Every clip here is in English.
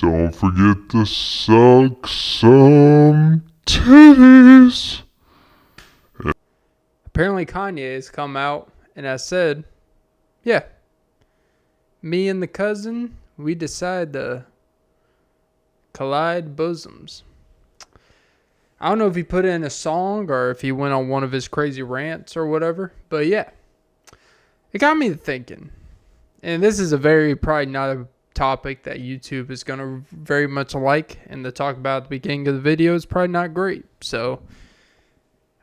Don't forget to suck some titties. Apparently Kanye has come out and has said, yeah, me and the cousin, we decide to collide bosoms. I don't know if he put it in a song or if he went on one of his crazy rants or whatever, but yeah, it got me thinking. And this is probably not a topic that YouTube is going to very much like, and the talk about at the beginning of the video is probably not great. So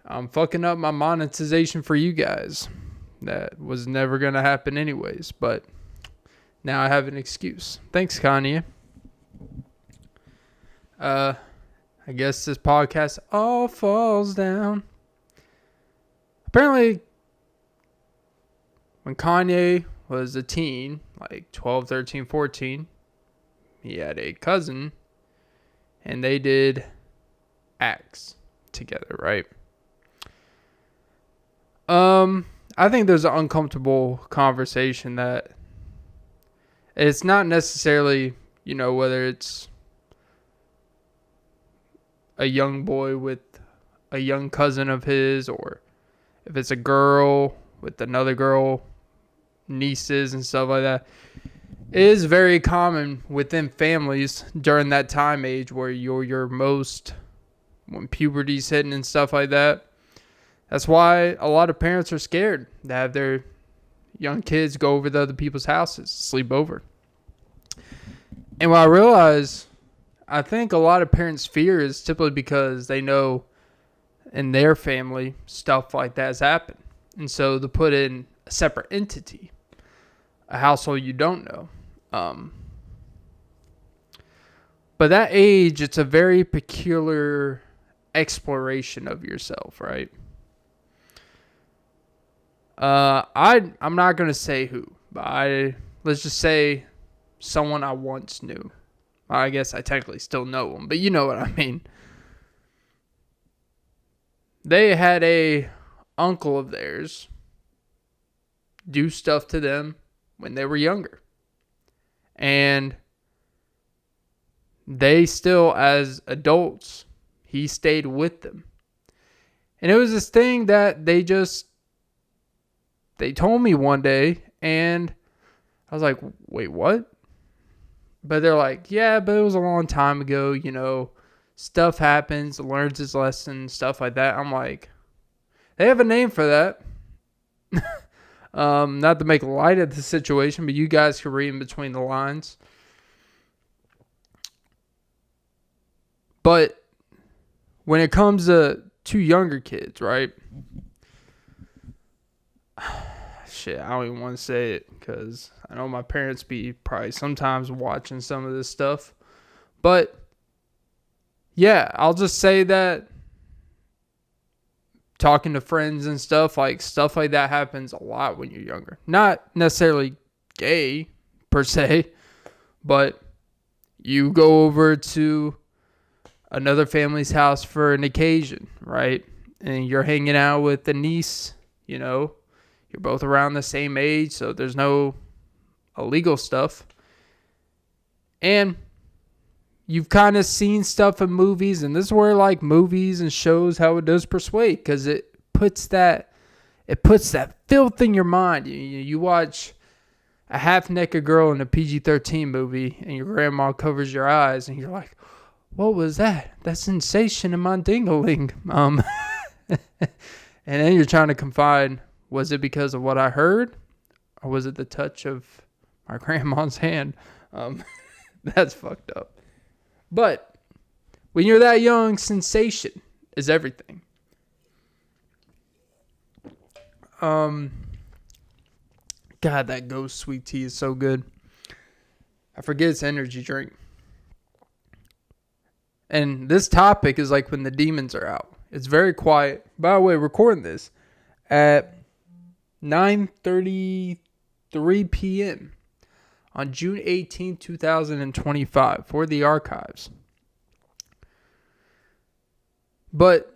I'm fucking up my monetization for you guys. That was never going to happen anyways, but now I have an excuse. Thanks, Kanye. I guess this podcast all falls down. Apparently, when Kanye was a teen, like 12, 13, 14, he had a cousin, and they did acts together, right? I think there's an uncomfortable conversation that it's not necessarily, whether it's a young boy with a young cousin of his, or if it's a girl with another girl, nieces and stuff like that. It is very common within families during that time age where when puberty's hitting and stuff like that. That's why a lot of parents are scared to have their young kids go over to other people's houses, sleep over. And what I realize, I think a lot of parents' fear is typically because they know in their family stuff like that has happened. And so to put in a separate entity, a household you don't know. But that age, it's a very peculiar exploration of yourself, right? I'm not going to say who, but let's just say someone I once knew. I guess I technically still know them, but you know what I mean. They had a uncle of theirs do stuff to them when they were younger. And they still, as adults, he stayed with them. And it was this thing that they told me one day, and I was like, wait, what? But they're like, yeah, but it was a long time ago, stuff happens, learns his lesson, stuff like that. I'm like, they have a name for that. Not to make light of the situation, but you guys can read in between the lines. But when it comes to two younger kids, right? Shit, I don't even want to say it because I know my parents be probably sometimes watching some of this stuff. But yeah, I'll just say that talking to friends and stuff like that happens a lot when you're younger. Not necessarily gay per se, but you go over to another family's house for an occasion, right? And you're hanging out with the niece, you're both around the same age, so there's no illegal stuff. And you've kind of seen stuff in movies, and this is where like movies and shows, how it does persuade, because it puts that filth in your mind. You watch a half-naked girl in a PG-13 movie, and your grandma covers your eyes, and you're like, what was that? That sensation in my ding-a-ling. And then you're trying to confide, was it because of what I heard? Or was it the touch of my grandma's hand? That's fucked up. But when you're that young, sensation is everything. God, that Ghost sweet tea is so good. I forget it's energy drink. And this topic is like when the demons are out. It's very quiet. By the way, recording this at 9:33 p.m. on June 18, 2025 for the archives. But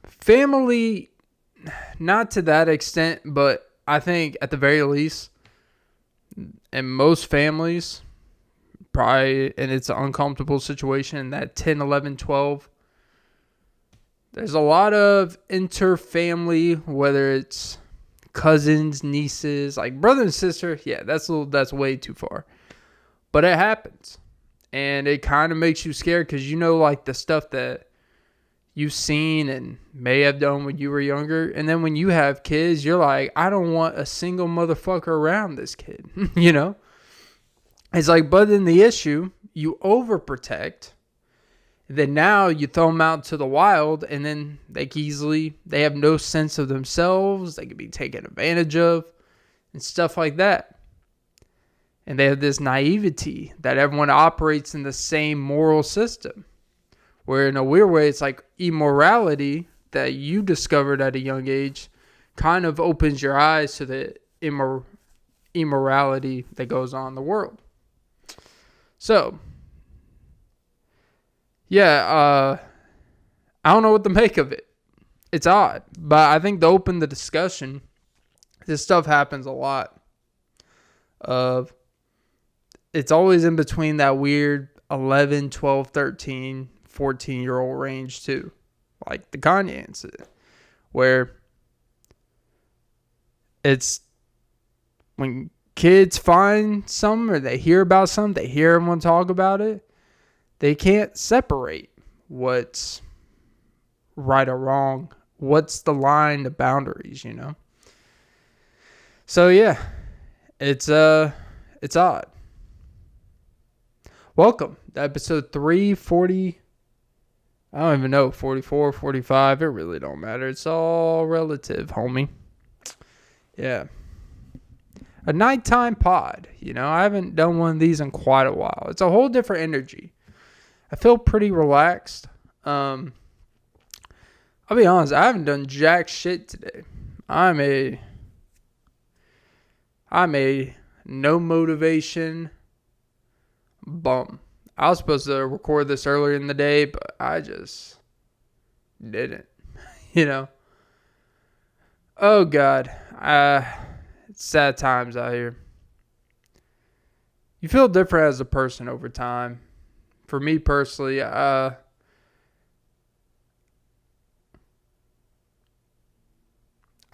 family, not to that extent, but I think at the very least, in most families, probably, and it's an uncomfortable situation in that 10, 11, 12. There's a lot of inter-family, whether it's cousins, nieces, like brother and sister. Yeah, that's way too far. But it happens. And it kind of makes you scared because you know, like, the stuff that you've seen and may have done when you were younger. And then when you have kids, you're like, I don't want a single motherfucker around this kid. You know? It's like, but then the issue, you overprotect. Then now you throw them out to the wild, and then they have no sense of themselves. They can be taken advantage of and stuff like that. And they have this naivety that everyone operates in the same moral system. Where in a weird way, it's like immorality that you discovered at a young age kind of opens your eyes to the immorality that goes on in the world. So, yeah, I don't know what to make of it. It's odd. But I think to open the discussion, this stuff happens a lot. It's always in between that weird 11, 12, 13, 14-year-old range too. Like the Kanye incident. Where it's when kids find something or they hear about something, they hear everyone talk about it, they can't separate what's right or wrong. What's the line, the boundaries, you know? So yeah, it's odd. Welcome to episode 340. I don't even know, 44, 45. It really don't matter. It's all relative, homie. Yeah. A nighttime pod. You know, I haven't done one of these in quite a while. It's a whole different energy. I feel pretty relaxed. I'll be honest, I haven't done jack shit today. I'm a no motivation bum. I was supposed to record this earlier in the day, but I just didn't. You know? Oh, God. It's sad times out here. You feel different as a person over time. For me personally, I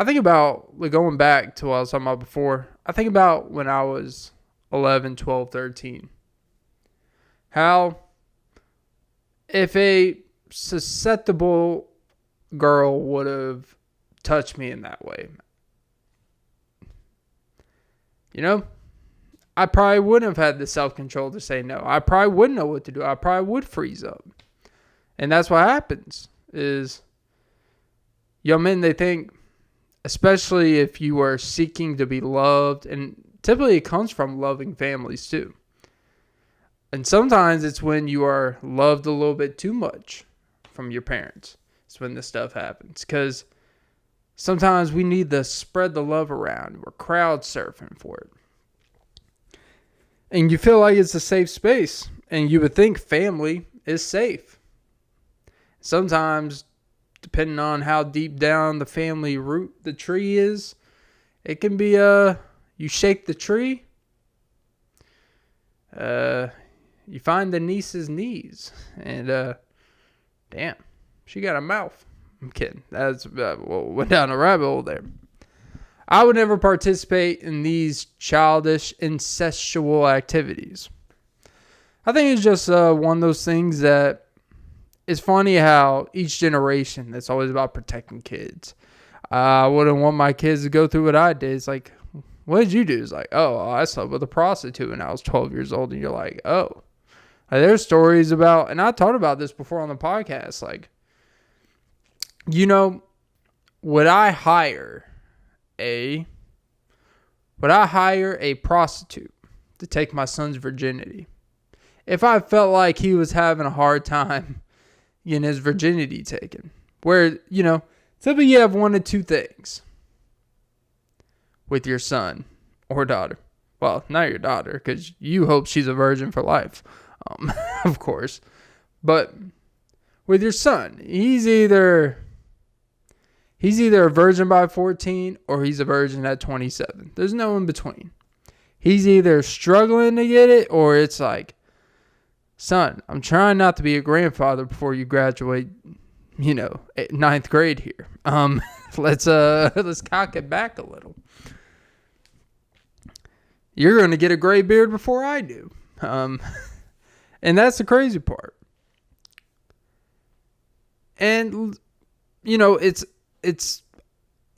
think about, like, going back to what I was talking about before. I think about when I was 11, 12, 13. How if a susceptible girl would have touched me in that way, you know, I probably wouldn't have had the self-control to say no. I probably wouldn't know what to do. I probably would freeze up. And that's what happens is young men, they think, especially if you are seeking to be loved, and typically it comes from loving families too. And sometimes it's when you are loved a little bit too much from your parents. It's when this stuff happens. Because sometimes we need to spread the love around. We're crowd surfing for it. And you feel like it's a safe space. And you would think family is safe. Sometimes, depending on how deep down the family root the tree is, it can be you shake the tree. You find the niece's knees, and damn, she got a mouth. I'm kidding. That's went down a rabbit hole there. I would never participate in these childish, incestual activities. I think it's just one of those things that it's funny how each generation, it's always about protecting kids. I wouldn't want my kids to go through what I did. It's like, what did you do? It's like, oh, I slept with a prostitute when I was 12 years old. And you're like, oh. There's stories about, and I talked about this before on the podcast, like, you know, would I hire a prostitute to take my son's virginity if I felt like he was having a hard time getting his virginity taken? Where, you know, typically you have one of two things with your son or daughter. Well, not your daughter, because you hope she's a virgin for life. Of course. But with your son, he's either a virgin by 14 or he's a virgin at 27. There's no in between. He's either struggling to get it or it's like, son, I'm trying not to be a grandfather before you graduate, ninth grade here. Let's cock it back a little. You're going to get a gray beard before I do. And that's the crazy part. And, it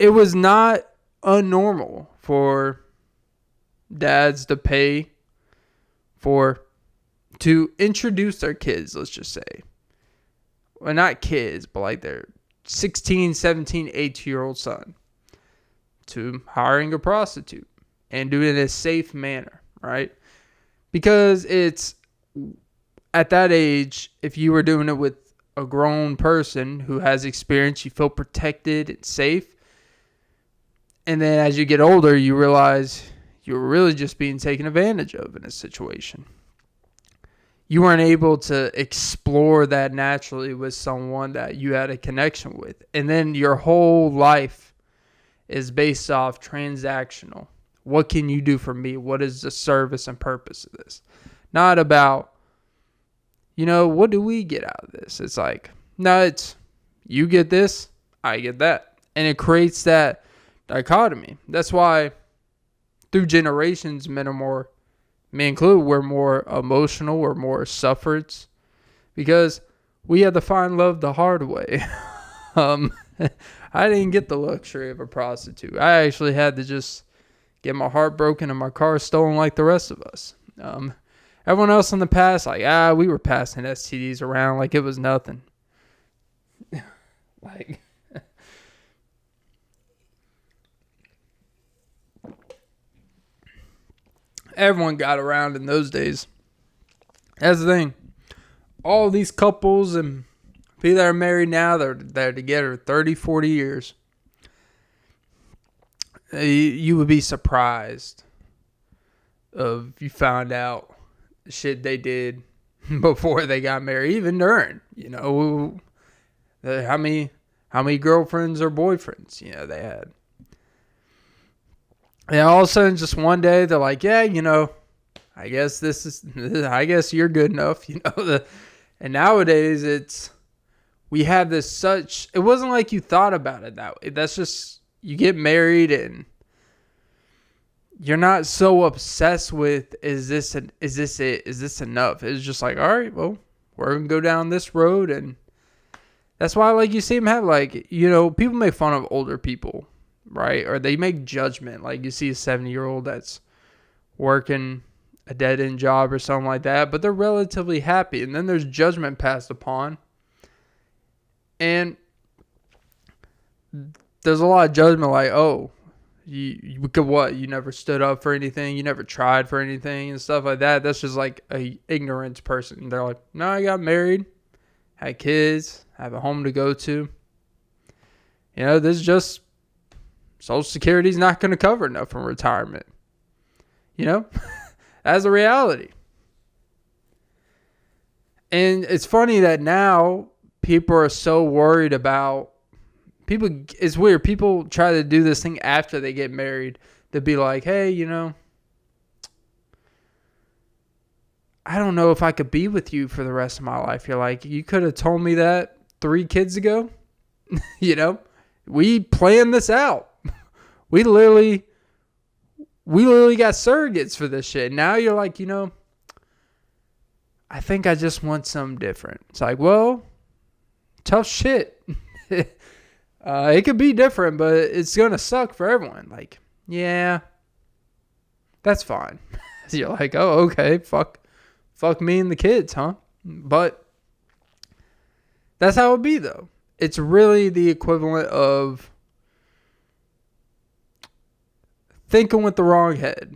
was not unnormal for dads to pay to introduce their kids, let's just say. Well, not kids, but like their 16, 17, 18-year-old son to hiring a prostitute and doing it in a safe manner, right? Because it's at that age, if you were doing it with a grown person who has experience, you feel protected and safe. And then as you get older, you realize you're really just being taken advantage of in a situation. You weren't able to explore that naturally with someone that you had a connection with. And then your whole life is based off transactional. What can you do for me? What is the service and purpose of this? Not about, what do we get out of this? It's like, no, it's you get this, I get that. And it creates that dichotomy. That's why through generations, men are more, me included, we're more emotional, we're more suffereds. Because we had to find love the hard way. I didn't get the luxury of a prostitute. I actually had to just get my heart broken and my car stolen like the rest of us. Everyone else in the past, we were passing STDs around like it was nothing. Everyone got around in those days. That's the thing. All these couples and people that are married now, they're together 30, 40 years. You would be surprised if you found out the shit they did before they got married, even during. How many girlfriends or boyfriends they had. And all of a sudden, just one day, they're like, yeah, I guess I guess you're good enough, And nowadays, we have this it wasn't like you thought about it that way. That's just, you get married and you're not so obsessed with, is this it? Is this enough? It's just like, all right, well, we're going to go down this road. And that's why, you see them have, people make fun of older people. Right? Or they make judgment. Like you see a 70-year-old that's working a dead-end job or something like that, but they're relatively happy. And then there's judgment passed upon. And there's a lot of judgment like, oh, you could what? You never stood up for anything. You never tried for anything and stuff like that. That's just like a ignorant person. They're like, no, I got married, had kids, have a home to go to. This is just Social Security's not going to cover enough from retirement. That's a reality. And it's funny that now people are so worried about it's weird. People try to do this thing after they get married to be like, hey, I don't know if I could be with you for the rest of my life. You're like, you could have told me that 3 kids ago. We planned this out. We literally got surrogates for this shit. Now you're like, I think I just want something different. It's like, well, tough shit. It could be different, but it's going to suck for everyone. Like, yeah, that's fine. So you're like, oh, okay, fuck me and the kids, huh? But that's how it would be, though. It's really the equivalent of thinking with the wrong head,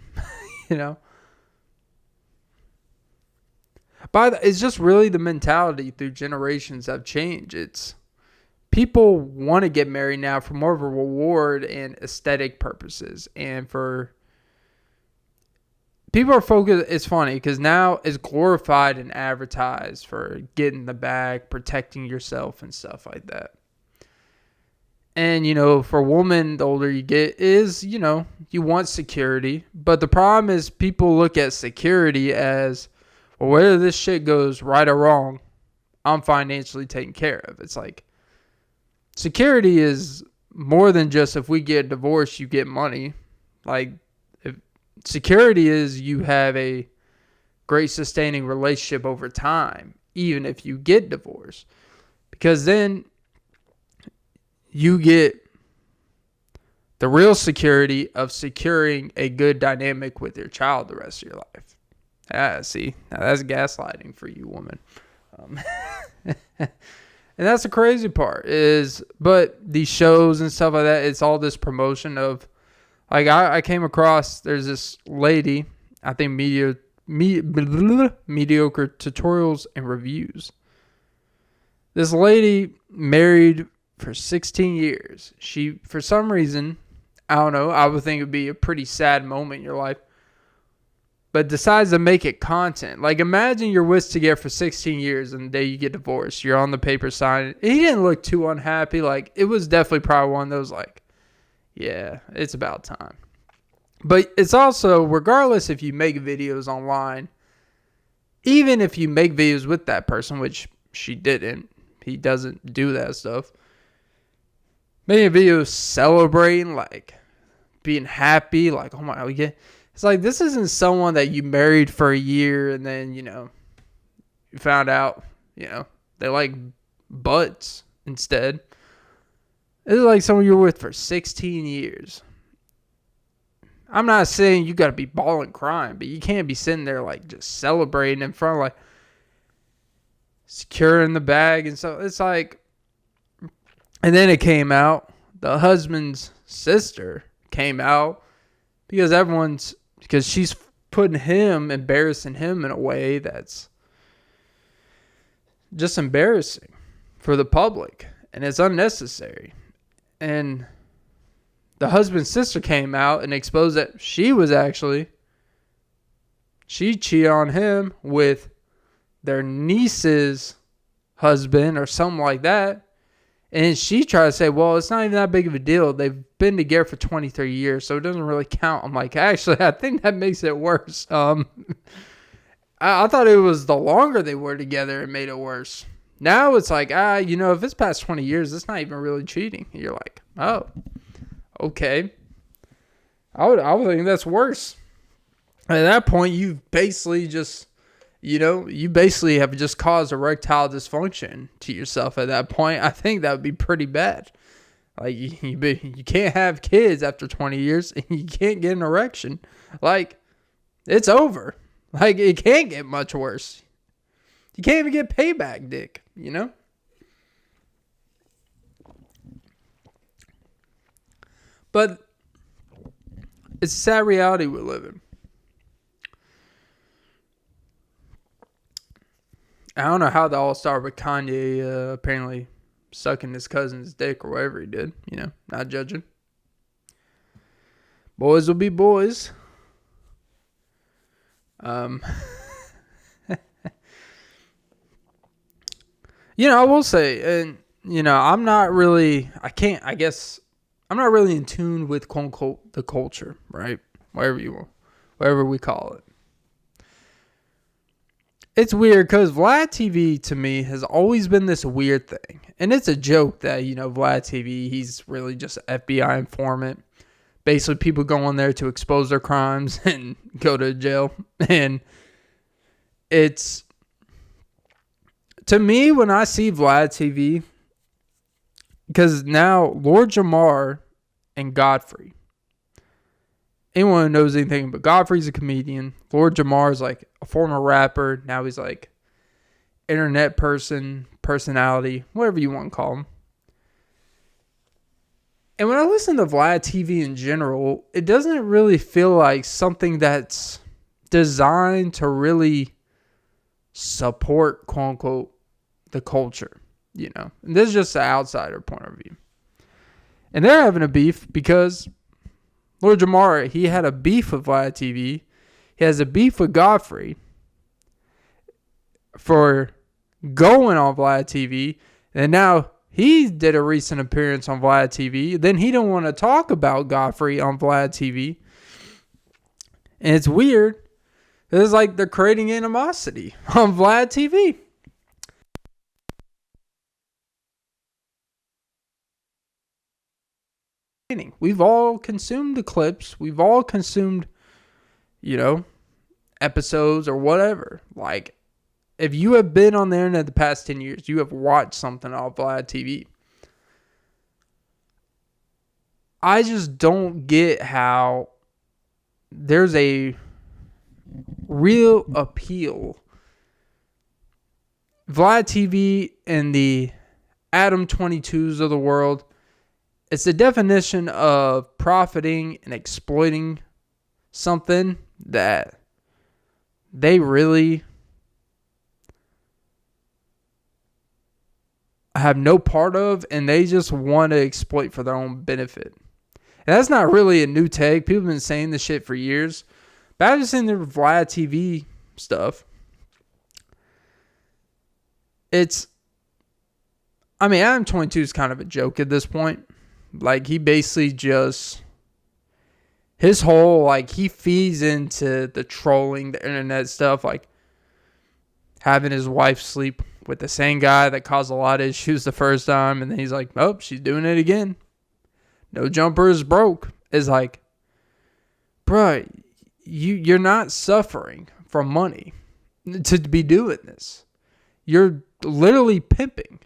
It's just really the mentality through generations have changed. It's people want to get married now for more of a reward and aesthetic purposes. And for people are focused, it's funny because now it's glorified and advertised for getting the bag, protecting yourself and stuff like that. And, for a woman, the older you get is, you want security. But the problem is people look at security as, Well, whether this shit goes right or wrong, I'm financially taken care of. It's like security is more than just if we get divorced, you get money. Like, if security is you have a great sustaining relationship over time, even if you get divorced. Because then you get the real security of securing a good dynamic with your child the rest of your life. See, now that's gaslighting for you, woman. And that's the crazy part but these shows and stuff like that, it's all this promotion of, like, I came across, there's this lady, I think mediocre tutorials and reviews. This lady married for 16 years. She, for some reason, I don't know, I would think it would be a pretty sad moment in your life, but decides to make it content. Like, imagine you're with together for 16 years and the day you get divorced, you're on the paper signing. He didn't look too unhappy. Like, it was definitely probably one of those, like, yeah, it's about time. But it's also, regardless if you make videos online, even if you make videos with that person, which she didn't, he doesn't do that stuff. Making a video celebrating, like, being happy, like, oh my God, we get. It's like, this isn't someone that you married for a year and then, you found out, they like butts instead. This is like someone you're with for 16 years. I'm not saying you got to be bawling crying, but you can't be sitting there, like, just celebrating in front of, like, securing the bag and so it's like, and then it came out, the husband's sister came out because she's embarrassing him in a way that's just embarrassing for the public, and it's unnecessary. And the husband's sister came out and exposed that she cheated on him with their niece's husband or something like that. And she tried to say, well, it's not even that big of a deal. They've been together for 23 years, so it doesn't really count. I'm like, actually, I think that makes it worse. I thought it was the longer they were together, it made it worse. Now it's like, if it's past 20 years, it's not even really cheating. You're like, oh, okay. I would think that's worse. At that point, you basically just, you basically have just caused erectile dysfunction to yourself at that point. I think that would be pretty bad. Like, you can't have kids after 20 years, and you can't get an erection. Like, it's over. Like, it can't get much worse. You can't even get payback dick, But it's a sad reality we live in. I don't know how that all started with Kanye apparently sucking his cousin's dick or whatever he did. Not judging. Boys will be boys. I will say, and, I'm not really in tune with, quote unquote, the culture, right? Whatever we call it. It's weird because Vlad TV to me has always been this weird thing. And it's a joke that, Vlad TV, he's really just an FBI informant. Basically, people go on there to expose their crimes and go to jail. And it's, to me, when I see Vlad TV, because now Lord Jamar and Godfrey, anyone who knows anything, but Godfrey's a comedian. Lord Jamar is like a former rapper. Now he's like internet personality, whatever you want to call him. And when I listen to Vlad TV in general, it doesn't really feel like something that's designed to really support, quote unquote, the culture, And this is just an outsider point of view. And they're having a beef because Lord Jamar, he had a beef with Vlad TV. He has a beef with Godfrey for going on Vlad TV. And now he did a recent appearance on Vlad TV. Then he don't want to talk about Godfrey on Vlad TV. And it's weird. It's like they're creating animosity on Vlad TV. We've all consumed the clips. We've all consumed, episodes or whatever. Like, if you have been on the internet the past 10 years, you have watched something off Vlad TV. I just don't get how there's a real appeal. Vlad TV and the Adam 22s of the world, it's the definition of profiting and exploiting something that they really have no part of, and they just want to exploit for their own benefit. And that's not really a new take. People have been saying this shit for years. But I've just seen the Vlad TV stuff. Adam 22 is kind of a joke at this point. Like, he basically just, his whole, like, he feeds into the trolling, the internet stuff, like having his wife sleep with the same guy that caused a lot of issues the first time, and then he's like, oh, she's doing it again. No jumper is broke. It's like, bro, you're not suffering from money to be doing this. You're literally pimping.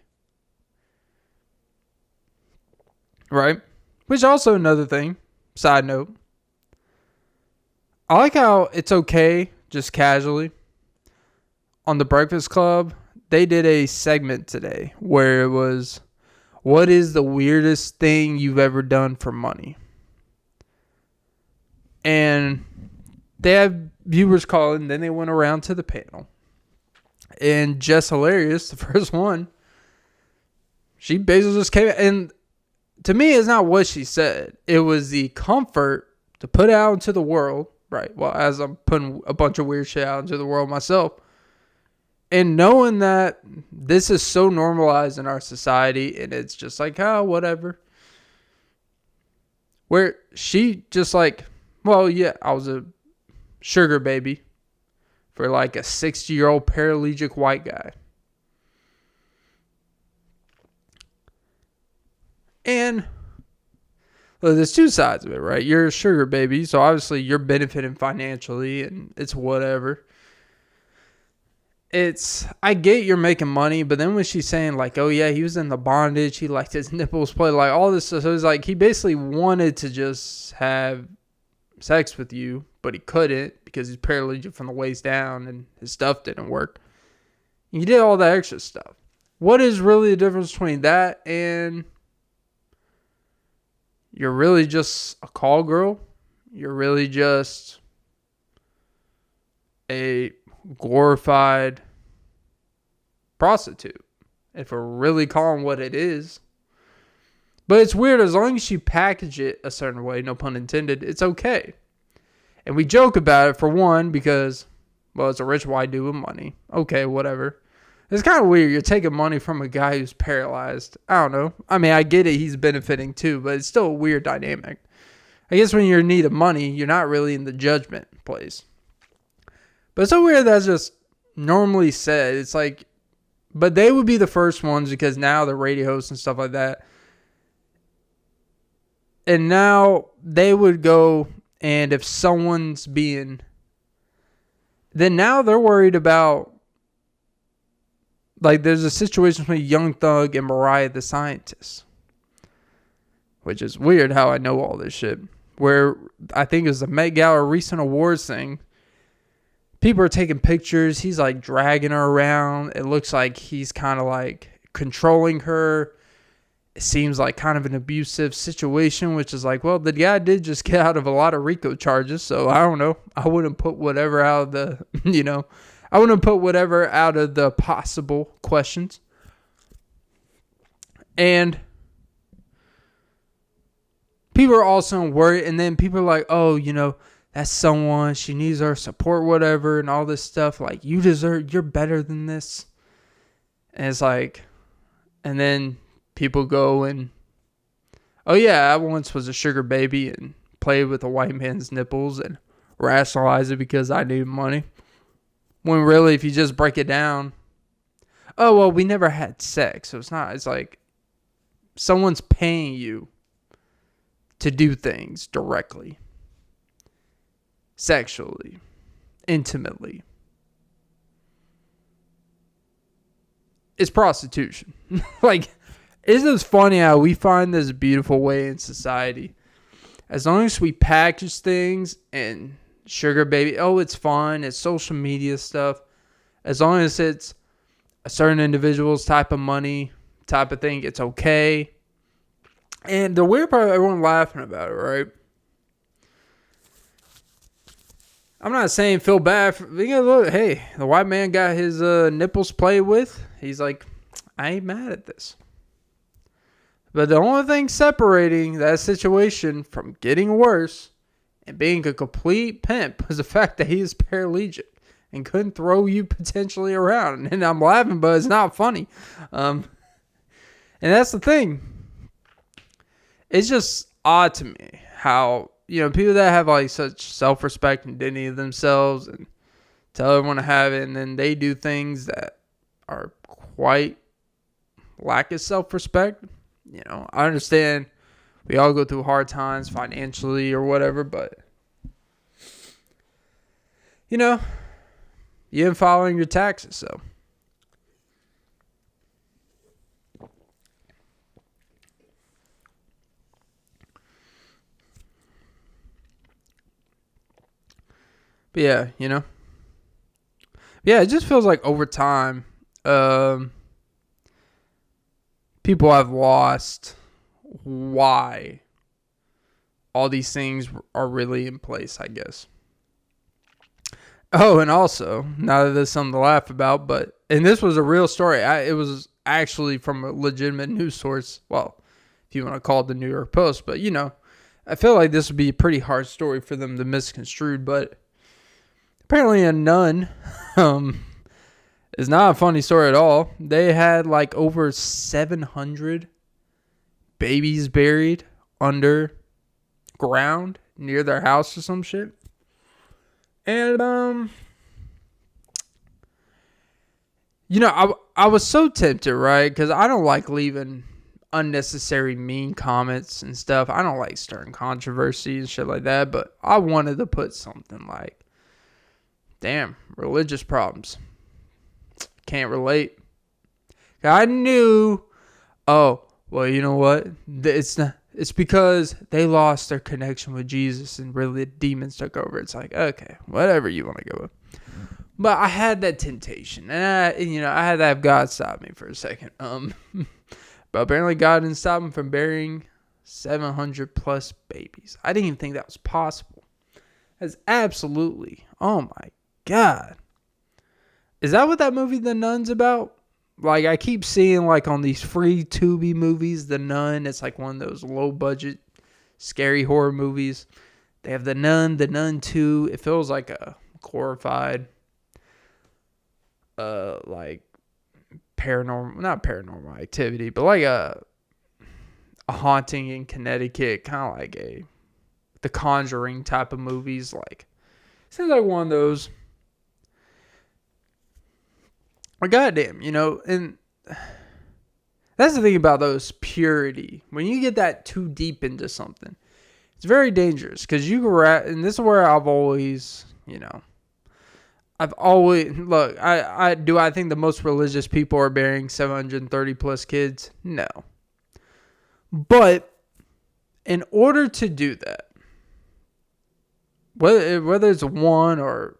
Right? Which also another thing, side note. I like how it's okay, just casually. On the Breakfast Club, they did a segment today where it was, what is the weirdest thing you've ever done for money? And they have viewers calling, then they went around to the panel. And Jess Hilarious, the first one, she basically just came, and to me, it's not what she said. It was the comfort to put out into the world, right? Well, as I'm putting a bunch of weird shit out into the world myself. And knowing that this is so normalized in our society, and it's just like, oh, whatever. Where she just like, well, yeah, I was a sugar baby for like a 60-year-old paralytic white guy. And well, there's two sides of it, right? You're a sugar baby, so obviously you're benefiting financially, and it's whatever. I get you're making money, but then when she's saying like, oh yeah, he was in the bondage, he liked his nipples play, like all this stuff, so it was like he basically wanted to just have sex with you, but he couldn't because he's paralytic from the waist down and his stuff didn't work. And he did all that extra stuff. What is really the difference between that and you're really just a call girl? You're really just a glorified prostitute, if we're really calling what it is. But it's weird, as long as you package it a certain way, no pun intended, it's okay. And we joke about it, for one, because, well, it's a rich white dude with money. Okay, whatever. It's kind of weird. You're taking money from a guy who's paralyzed. I don't know. I mean, I get it. He's benefiting too, but it's still a weird dynamic. I guess when you're in need of money, you're not really in the judgment place. But it's so weird that's just normally said. It's like, but they would be the first ones because now they're radio hosts and stuff like that. And now they would go, and if someone's being, then now they're worried about, like, there's a situation between Young Thug and Mariah the Scientist, which is weird how I know all this shit, where I think it was the Met Gala recent awards thing. People are taking pictures. He's like dragging her around. It looks like he's kind of like controlling her. It seems like kind of an abusive situation, which is like, well, the guy did just get out of a lot of RICO charges. So I don't know. I wouldn't put whatever out of the, I wouldn't put whatever out of the possible questions. And people are also worried. And then people are like, oh, that's someone, she needs our support, whatever, and all this stuff. Like, you're better than this. And it's like, and then people go and, oh yeah, I once was a sugar baby and played with a white man's nipples and rationalize it because I needed money. When really, if you just break it down, oh, well, we never had sex. So it's like someone's paying you to do things directly, sexually, intimately. It's prostitution. Like, isn't it funny how we find this beautiful way in society? As long as we package things and sugar baby, oh, it's fun, it's social media stuff. As long as it's a certain individual's type of money, type of thing, it's okay. And the weird part, everyone laughing about it, right? I'm not saying feel bad for, look, hey, the white man got his nipples played with. He's like, I ain't mad at this. But the only thing separating that situation from getting worse and being a complete pimp was the fact that he is paraplegic and couldn't throw you potentially around. And I'm laughing, but it's not funny. And that's the thing. It's just odd to me how, people that have like such self-respect and dignity of themselves and tell everyone to have it, and then they do things that are quite lack of self-respect. I understand we all go through hard times financially or whatever, but you ain't following your taxes, so. But yeah, yeah, it just feels like over time, people have lost why all these things are really in place, I guess. Oh, and also, now that there's something to laugh about, and this was a real story. It was actually from a legitimate news source. Well, if you want to call it the New York Post, but I feel like this would be a pretty hard story for them to misconstrue, but apparently a nun, is not a funny story at all. They had like over 700 babies buried underground near their house or some shit. And, I was so tempted, right? Because I don't like leaving unnecessary mean comments and stuff. I don't like stirring controversy and shit like that. But I wanted to put something like, damn, religious problems. Can't relate. I knew, oh, well, you know what? It's because they lost their connection with Jesus and really the demons took over. It's like, okay, whatever you want to go with. But I had that temptation. And I had to have God stop me for a second. But apparently God didn't stop him from burying 700 plus babies. I didn't even think that was possible. That's absolutely, oh my God. Is that what that movie The Nun's about? Like, I keep seeing, like, on these free Tubi movies, The Nun. It's like one of those low-budget, scary horror movies. They have The Nun, The Nun 2. It feels like a glorified, like, not paranormal activity, but like a haunting in Connecticut, kind of like The Conjuring type of movies. Like, seems like one of those. Goddamn, and that's the thing about those purity. When you get that too deep into something, it's very dangerous because and this is where I've always, look, I think the most religious people are bearing 730 plus kids? No. But in order to do that, whether it's one or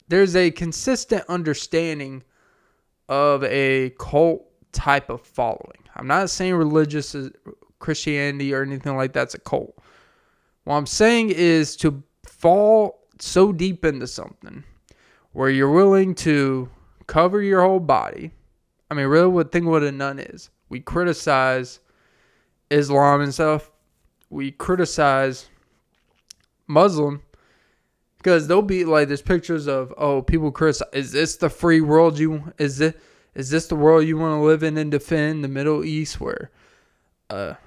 there's a consistent understanding of a cult type of following. I'm not saying religious Christianity or anything like that's a cult. What I'm saying is to fall so deep into something where you're willing to cover your whole body. I mean, really, think what a nun is. We criticize Islam and stuff. We criticize Muslim. Because they'll be like, there's pictures of, people criticize, is this the free world is this the world you want to live in and defend? The Middle East where a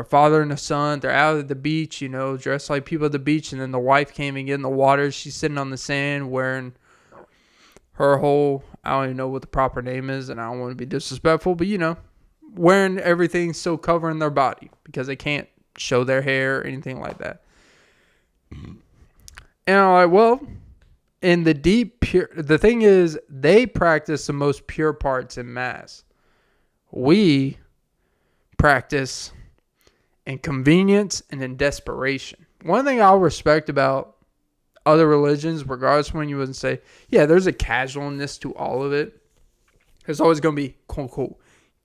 father and a son, they're out at the beach, dressed like people at the beach, and then the wife came and get in the water. She's sitting on the sand wearing her whole, I don't even know what the proper name is, and I don't want to be disrespectful, but wearing everything still covering their body because they can't show their hair or anything like that. And I'm like, well, in the deep pure, the thing is, they practice the most pure parts in mass. We practice in convenience and in desperation. One thing I'll respect about other religions, regardless when you wouldn't say, yeah, there's a casualness to all of it. There's always going to be quote unquote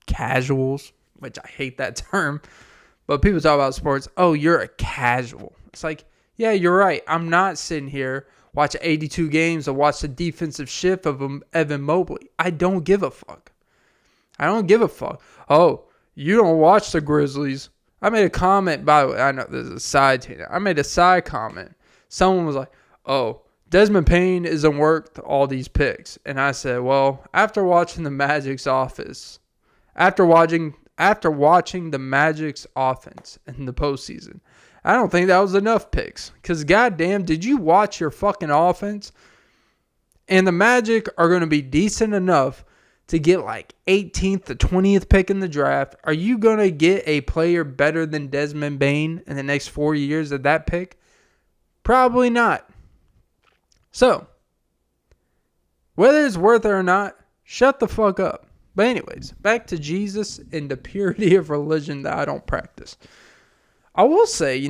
casuals, which I hate that term. But people talk about sports. Oh, you're a casual. It's like, yeah, you're right. I'm not sitting here watching 82 games or watch the defensive shift of Evan Mobley. I don't give a fuck. I don't give a fuck. Oh, you don't watch the Grizzlies. I made a comment, by the way. I know this is a side tangent. I made a side comment. Someone was like, oh, Desmond Payne isn't worth all these picks. And I said, well, after watching the Magic's offense, after watching the Magic's offense in the postseason, I don't think that was enough picks. Because goddamn, did you watch your fucking offense? And the Magic are going to be decent enough to get like 18th to 20th pick in the draft. Are you going to get a player better than Desmond Payne in the next 4 years of that pick? Probably not. So, whether it's worth it or not, shut the fuck up. But anyways, back to Jesus and the purity of religion that I don't practice. I will say,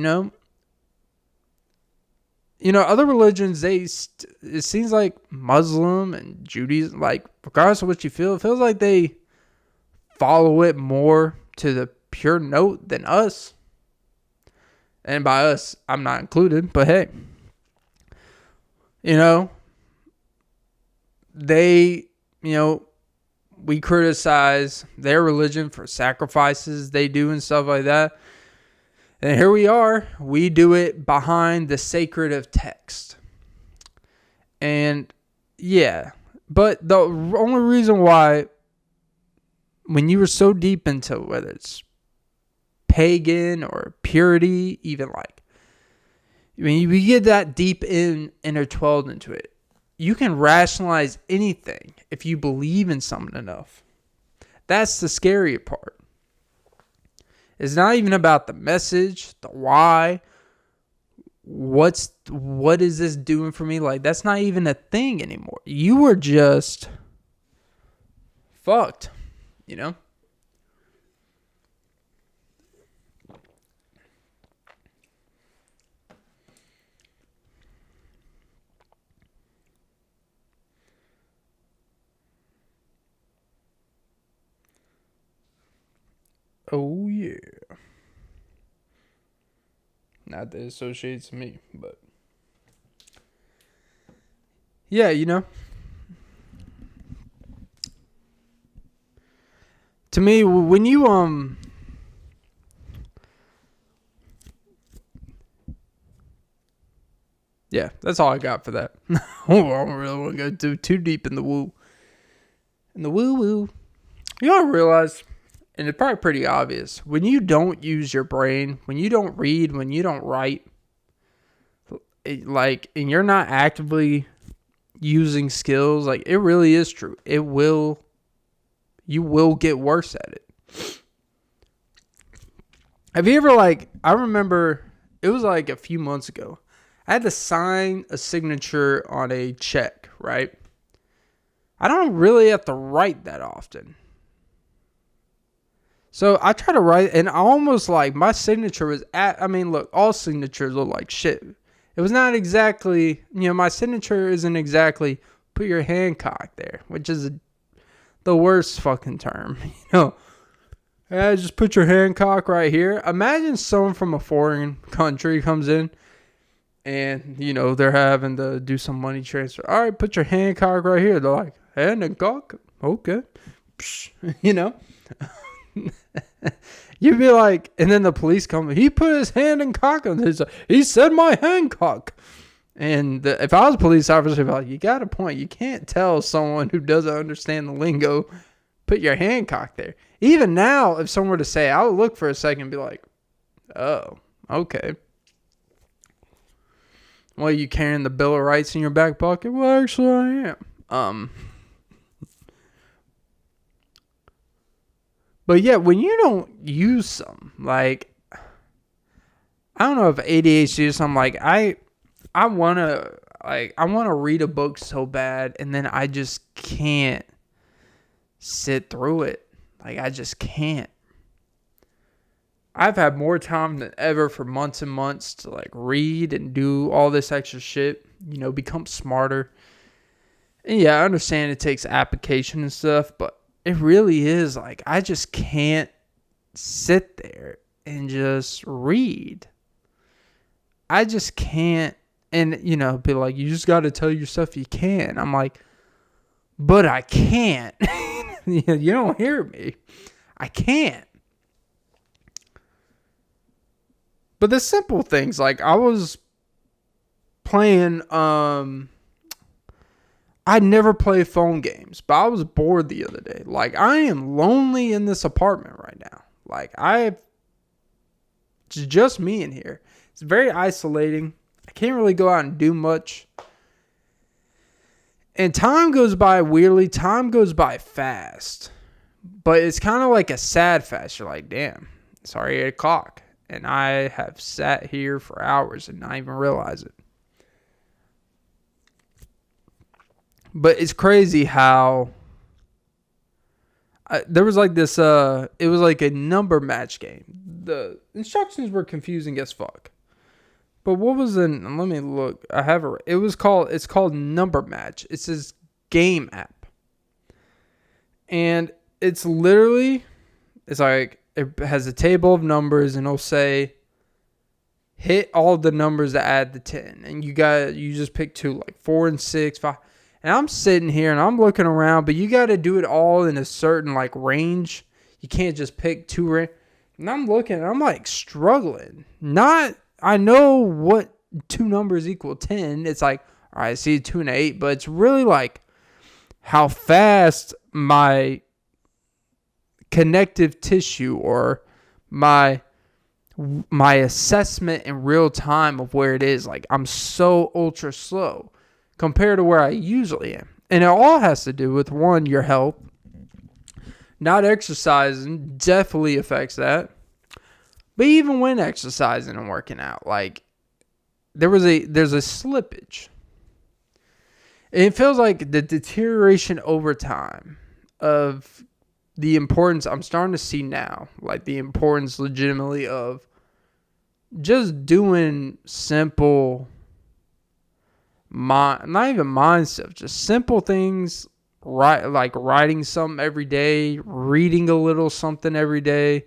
other religions, it seems like Muslim and Judaism, like, regardless of what you feel, it feels like they follow it more to the pure note than us. And by us, I'm not included, but hey, we criticize their religion for sacrifices they do and stuff like that. And here we are. We do it behind the sacred of text. And yeah, but the only reason why, when you were so deep into whether it's pagan or purity, even like, when you get that deep intertwined into it, you can rationalize anything if you believe in something enough. That's the scary part. It's not even about the message, the why. What is this doing for me? Like, that's not even a thing anymore. You were just fucked, Oh, yeah. Not that it associates me, but yeah, to me, when you, yeah, that's all I got for that. I don't really want to go too deep in the woo. In the woo-woo. You don't realize, and it's probably pretty obvious, when you don't use your brain, when you don't read, when you don't write, and you're not actively using skills, like, it really is true. You will get worse at it. Have you ever, I remember, it was like a few months ago, I had to sign a signature on a check, right? I don't really have to write that often. So I try to write, and I almost my signature was look, all signatures look like shit. It was not exactly, my signature isn't exactly put your hand cocked there, which is the worst fucking term, just put your hand cock right here. Imagine someone from a foreign country comes in and, they're having to do some money transfer. All right, put your hand cock right here. They're like, hand and cock? Okay. You'd be like, and then the police come, he put his hand in cock on his, he said my hand cock. And if I was a police officer, I'd be like, you got a point. You can't tell someone who doesn't understand the lingo, put your hand cock there. Even now, if someone were to say, I would look for a second and be like, oh, okay. Well, you carrying the Bill of Rights in your back pocket? Well, actually, I am. But yeah, when you don't use some, like, I don't know if ADHD or something, like, I want to read a book so bad, and then I just can't sit through it. Like, I just can't. I've had more time than ever for months and months to, like, read and do all this extra shit, become smarter. And yeah, I understand it takes application and stuff, but it really is, like, I just can't sit there and just read. I just can't. And, be like, you just got to tell yourself you can. I'm like, but I can't. You don't hear me. I can't. But the simple things, like, I was playing, I never play phone games, but I was bored the other day. Like, I am lonely in this apartment right now. Like, it's just me in here. It's very isolating. I can't really go out and do much. And time goes by weirdly. Time goes by fast. But it's kind of like a sad fast. You're like, damn, it's already 8 o'clock. And I have sat here for hours and not even realize it. But it's crazy how there was like this, it was like a number match game. The instructions were confusing as fuck. But what was let me look. It's called Number Match. It's this game app. And it's like, it has a table of numbers and it'll say, hit all the numbers that add to 10. And you just pick 2, like 4 and 6, 5. And I'm sitting here and I'm looking around, but you got to do it all in a certain, like, range. You can't just pick 2 and I'm looking and I'm, like, struggling. I know what 2 numbers equal 10. It's like, all right, I see 2 and 8, but it's really like how fast my connective tissue or my assessment in real time of where it is. Like, I'm so ultra slow compared to where I usually am. And it all has to do with, one, your health. Not exercising definitely affects that. But even when exercising and working out, like, there's a slippage. It feels like the deterioration over time of the importance I'm starting to see now, like the importance legitimately of just doing simple, not even mind stuff, just simple things, right? Like writing something every day, reading a little something every day.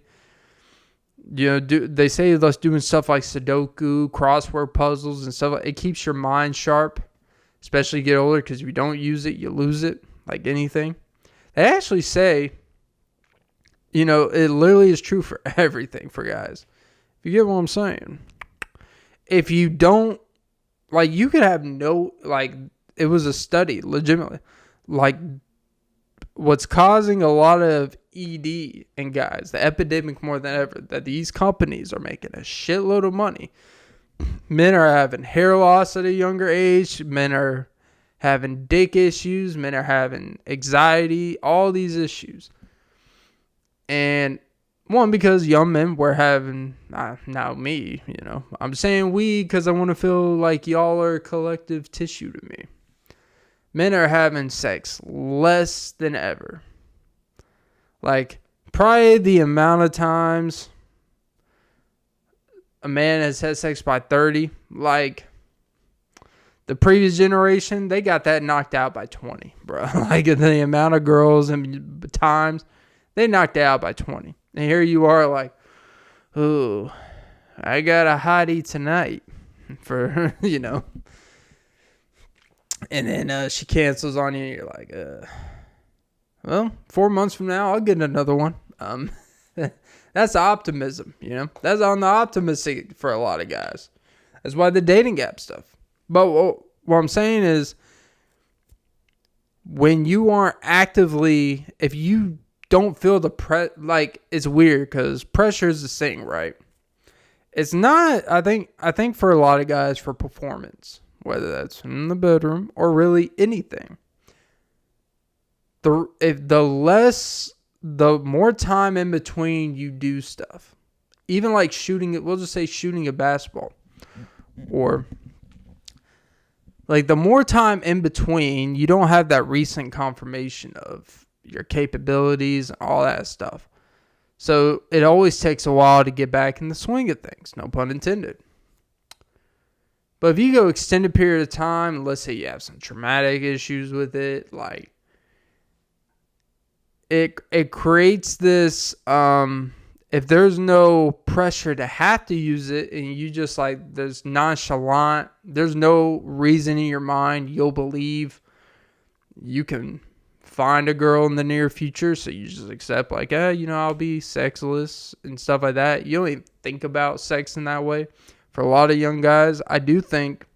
They say us doing stuff like Sudoku, crossword puzzles, and stuff. It keeps your mind sharp, especially get older, because if you don't use it, you lose it, like anything. They actually say, it literally is true for everything for guys. If you get what I'm saying. If you don't, like, you could have it was a study, legitimately, like, what's causing a lot of ED in guys, the epidemic more than ever, that these companies are making a shitload of money. Men are having hair loss at a younger age. Men are having dick issues. Men are having anxiety, all these issues. And one, because young men were having, now me, I'm saying we because I want to feel like y'all are collective tissue to me. Men are having sex less than ever. Like, probably the amount of times a man has had sex by 30, like, the previous generation, they got that knocked out by 20, bro. Like, the amount of girls and times, they knocked it out by 20. And here you are like, ooh, I got a hottie tonight for, And then she cancels on you. And you're like, well, 4 months from now, I'll get another one. That's optimism, That's on the optimistic for a lot of guys. That's why the dating gap stuff. But what I'm saying is, when you aren't actively, if you don't feel it's weird because pressure is the thing, right? It's not, I think for a lot of guys, for performance, whether that's in the bedroom or really anything. the more time in between you do stuff, even like shooting, we'll just say shooting a basketball, or like the more time in between, you don't have that recent confirmation of your capabilities and all that stuff. So it always takes a while to get back in the swing of things, no pun intended. But if you go extended period of time, let's say you have some traumatic issues with it, like it creates this, if there's no pressure to have to use it and you just like, there's nonchalant, there's no reason in your mind you'll believe you can find a girl in the near future, so you just accept like, I'll be sexless and stuff like that. You don't even think about sex in that way. For a lot of young guys, I do think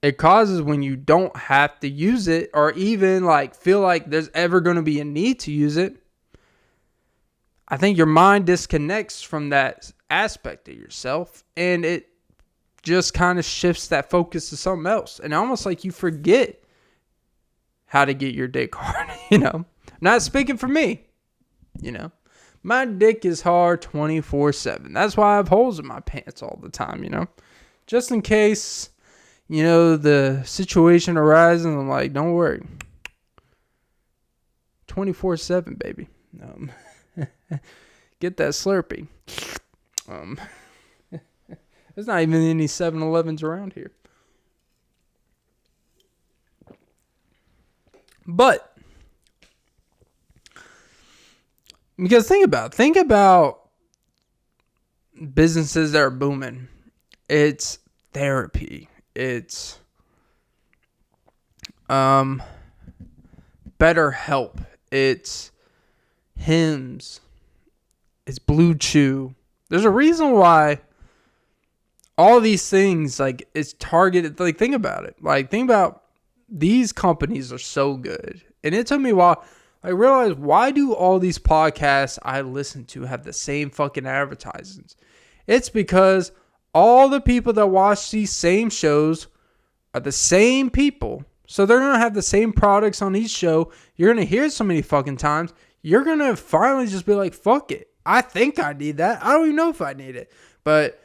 it causes when you don't have to use it, or even like feel like there's ever going to be a need to use it. I think your mind disconnects from that aspect of yourself, and it just kind of shifts that focus to something else. And almost like you forget how to get your dick hard, Not speaking for me, My dick is hard 24/7. That's why I have holes in my pants all the time, Just in case, the situation arises, I'm like, don't worry. 24/7, baby. Get that Slurpee. There's not even any 7-Elevens around here. But because think about businesses that are booming. It's therapy. It's BetterHelp. It's Hims. It's Blue Chew. There's a reason why all these things, like, it's targeted. Like, think about it. Like, think about these companies are so good. And it took me a while. I realized, why do all these podcasts I listen to have the same fucking advertisements? It's because all the people that watch these same shows are the same people. So they're going to have the same products on each show. You're going to hear it so many fucking times. You're going to finally just be like, fuck it. I think I need that. I don't even know if I need it. But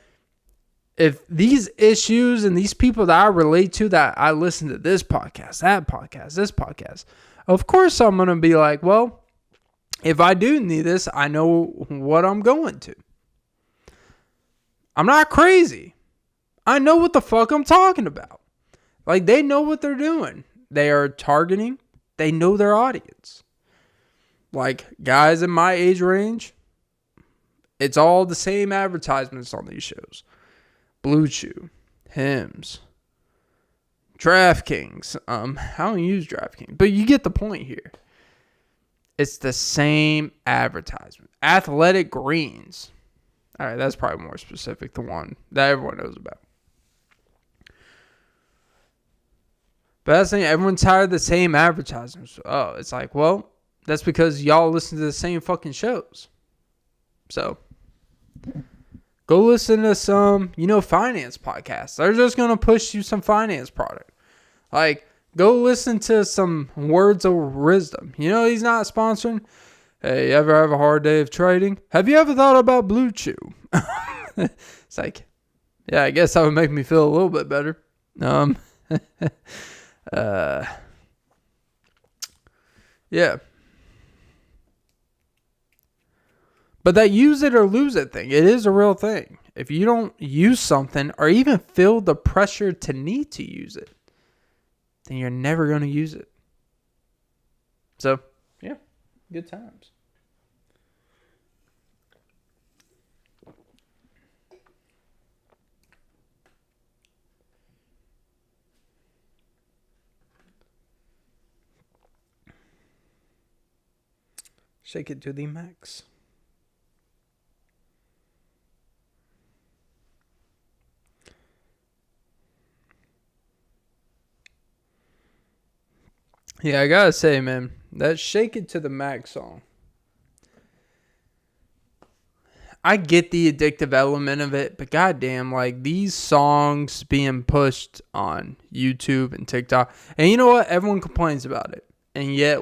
if these issues and these people that I relate to, that I listen to this podcast, that podcast, this podcast, of course I'm going to be like, well, if I do need this, I know what I'm going to. I'm not crazy. I know what the fuck I'm talking about. Like, they know what they're doing. They are targeting. They know their audience. Like, guys in my age range, it's all the same advertisements on these shows. Blue Chew, Hims, DraftKings. I don't use DraftKings, but you get the point here. It's the same advertisement. Athletic Greens. All right, that's probably more specific, the one that everyone knows about. But that's the thing, everyone's tired of the same advertisements. Oh, it's like, well, that's because y'all listen to the same fucking shows. So go listen to some, finance podcasts. They're just going to push you some finance product. Like, go listen to some Words of Wisdom. He's not sponsoring. Hey, you ever have a hard day of trading? Have you ever thought about Blue Chew? It's like, yeah, I guess that would make me feel a little bit better. Yeah. But that use it or lose it thing, it is a real thing. If you don't use something or even feel the pressure to need to use it, then you're never going to use it. So, yeah, good times. Shake it to the max. Yeah, I gotta say, man, that Shake It to the Max song. I get the addictive element of it, but goddamn, like, these songs being pushed on YouTube and TikTok. And you know what? Everyone complains about it. And yet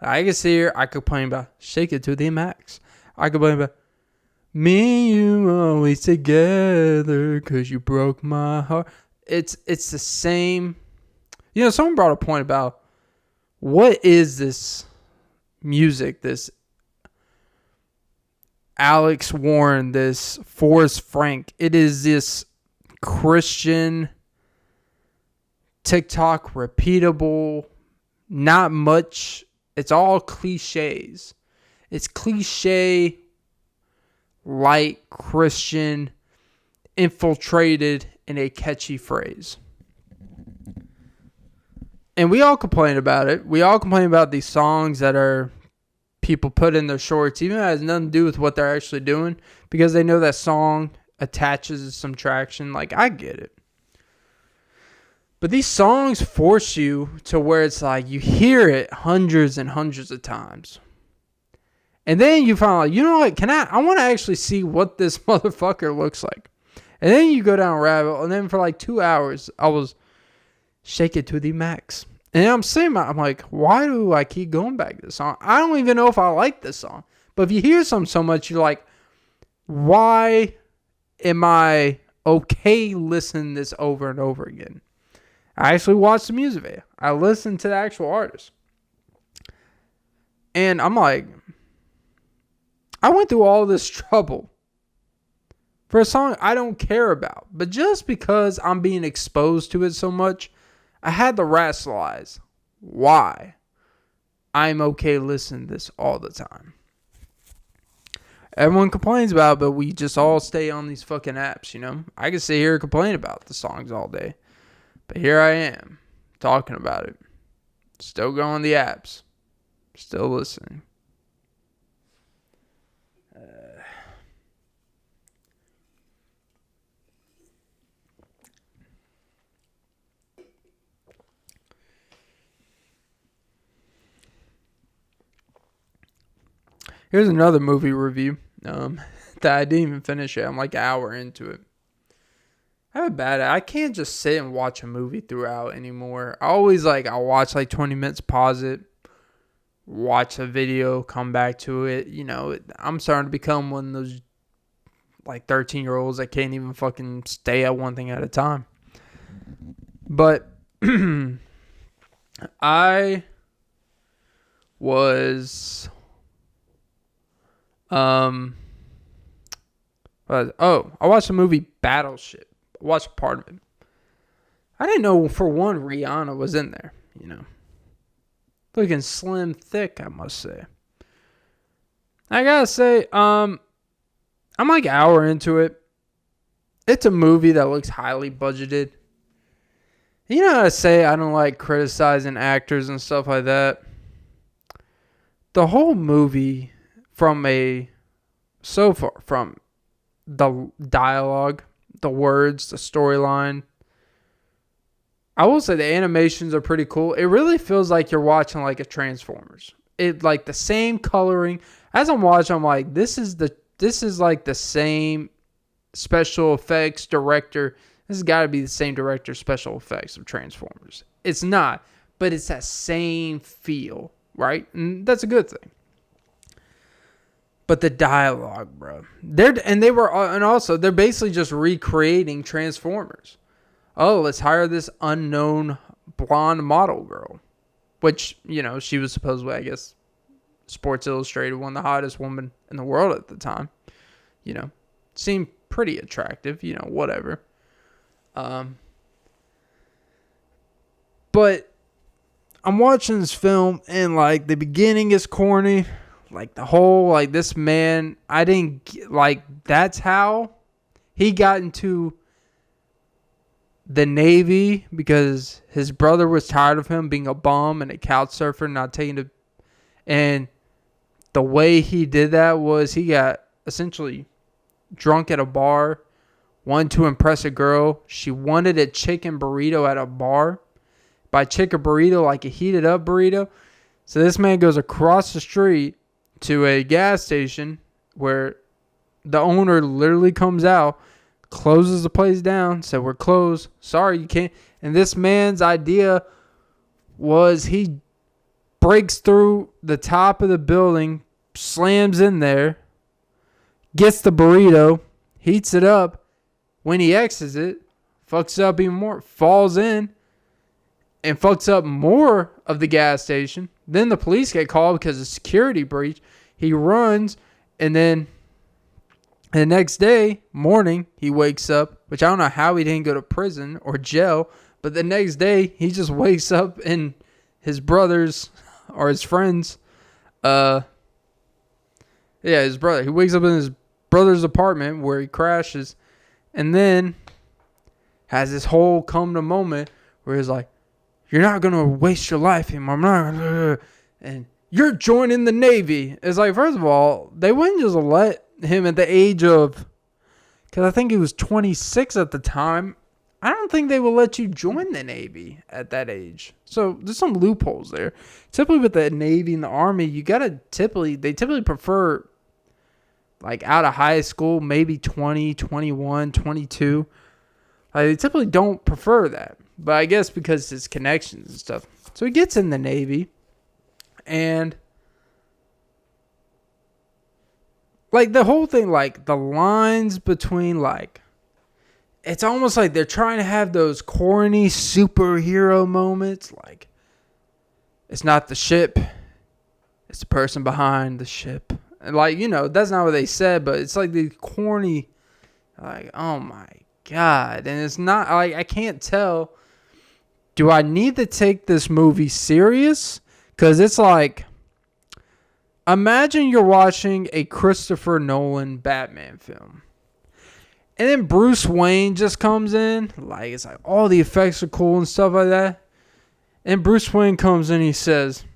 I can sit here, I complain about Shake It to the Max. I complain about me and you always together because you broke my heart. It's the same. Someone brought a point about what is this music, this Alex Warren, this Forrest Frank. It is this Christian, TikTok, repeatable, not much. It's all cliches. It's cliche, light, Christian, infiltrated in a catchy phrase. And we all complain about it. We all complain about these songs that are people put in their shorts, even if it has nothing to do with what they're actually doing, because they know that song attaches some traction. Like, I get it. But these songs force you to where it's like you hear it hundreds and hundreds of times. And then you find like, you know what, I want to actually see what this motherfucker looks like. And then you go down a rabbit hole, and then for like 2 hours, I was Shake It to the Max. And I'm like, why do I keep going back to this song? I don't even know if I like this song. But if you hear something so much, you're like, why am I okay listening this over and over again? I actually watched the music video. I listened to the actual artist. And I'm like, I went through all this trouble for a song I don't care about. But just because I'm being exposed to it so much, I had to rationalize why I'm okay listening to this all the time. Everyone complains about it, but we just all stay on these fucking apps, I can sit here and complain about the songs all day. But here I am, talking about it. Still going the apps. Still listening. Here's another movie review that I didn't even finish yet. I'm like an hour into it. I can't just sit and watch a movie throughout anymore. I'll watch like 20 minutes, pause it, watch a video, come back to it. I'm starting to become one of those like 13-year-olds that can't even fucking stay at one thing at a time. But I was I watched the movie Battleship. I watched part of it. I didn't know, for one, Rihanna was in there, Looking slim, thick, I must say. I gotta say, I'm like an hour into it. It's a movie that looks highly budgeted. You know how I say I don't like criticizing actors and stuff like that? The whole movie, from the dialogue, the words, the storyline, I will say the animations are pretty cool. It really feels like you're watching like a Transformers. It like the same coloring. As I'm watching, I'm like, this is like the same special effects director. This has got to be the same director special effects of Transformers. It's not, but it's that same feel, right? And that's a good thing. But the dialogue, bro. They're basically just recreating Transformers. Oh, let's hire this unknown blonde model girl. Which, she was supposedly, I guess, Sports Illustrated, one of the hottest women in the world at the time. Seemed pretty attractive, whatever. But I'm watching this film, and like the beginning is corny. Like the whole, like this man, that's how he got into the Navy, because his brother was tired of him being a bum and a couch surfer, not taking it. And the way he did that was he got essentially drunk at a bar, wanted to impress a girl. She wanted a chicken burrito at a bar. By chicken burrito, like a heated up burrito. So this man goes across the street to a gas station where the owner literally comes out, closes the place down, said, "We're closed. Sorry, you can't." And this man's idea was he breaks through the top of the building, slams in there, gets the burrito, heats it up. When he exits it, fucks up even more, falls in, and fucks up more of the gas station. Then the police get called because of security breach. He runs, and then the next day, morning, he wakes up, which I don't know how he didn't go to prison or jail, but the next day, he just wakes up in his brother's or his friend's, his brother. He wakes up in his brother's apartment where he crashes, and then has this whole come to moment where he's like, you're not going to waste your life anymore. I'm not gonna, and you're joining the Navy. It's like, first of all, they wouldn't just let him at the age of, because I think he was 26 at the time. I don't think they will let you join the Navy at that age. So there's some loopholes there. Typically with the Navy and the Army, they typically prefer like out of high school, maybe 20, 21, 22. Like, they typically don't prefer that. But I guess because his connections and stuff. So he gets in the Navy. And like the whole thing, like the lines between like, it's almost like they're trying to have those corny superhero moments. Like, it's not the ship, it's the person behind the ship. And like, that's not what they said, but it's like the corny, like, oh my God. And it's not like, I can't tell, do I need to take this movie serious? Because it's like, imagine you're watching a Christopher Nolan Batman film. And then Bruce Wayne just comes in. Like, it's like all the effects are cool and stuff like that. And Bruce Wayne comes in, he says,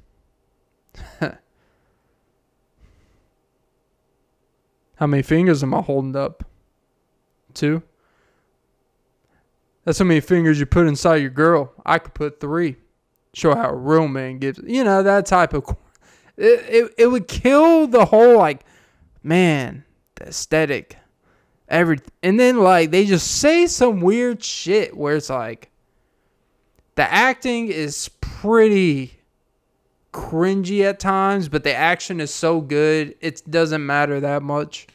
how many fingers am I holding up? 2? That's how many fingers you put inside your girl. I could put 3. Show how a real man gives. That type of. It would kill the whole, like, man, the aesthetic. Everything. And then, like, they just say some weird shit where it's like, the acting is pretty cringy at times, but the action is so good, it doesn't matter that much.